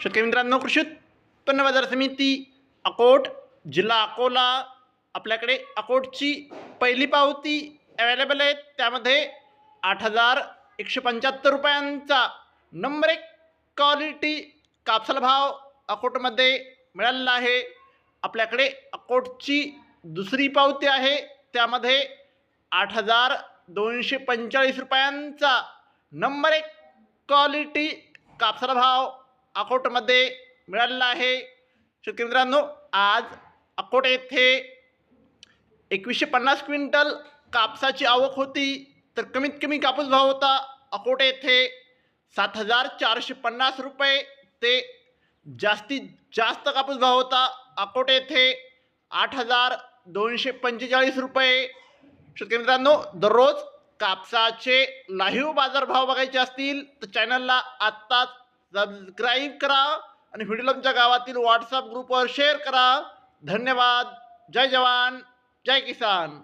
शेतकरी मित्रांनो, कृषी उत्पन्न बाजार समिती अकोट जिल्हा अकोला आपल्याकडे अकोटची पहिली पावती अवेलेबल आहे। त्यामध्ये 8,175 रुपयांचा नंबर 1 क्वालिटी कापसाला भाव अकोटमध्ये मिळालेला आहे। आपल्याकडे अकोटची दुसरी पावती आहे, त्यामध्ये 8,245 रुपयांचा नंबर 1 क्वालिटी कापसाला भाव अकोटमध्ये मिळालेला आहे। शेतकरी मित्रांनो, आज अकोट येथे 2150 क्विंटल कापसाची आवक होती, तर कमीत कमी कापूस भाव होता अकोट येथे 7,450 रुपये ते जास्तीत जास्त कापूस भाव होता अकोट येथे 8,245 रुपये। शेतकरी मित्रांनो, दररोज कापसाचे लाईव्ह बाजारभाव बघायचे असतील तर चॅनलला आत्ताच सबस्क्राईब करा आणि व्हिडिओ तुमच्या गावातील व्हॉट्सअप ग्रुपवर शेअर करा। धन्यवाद। जय जवान, जय किसान।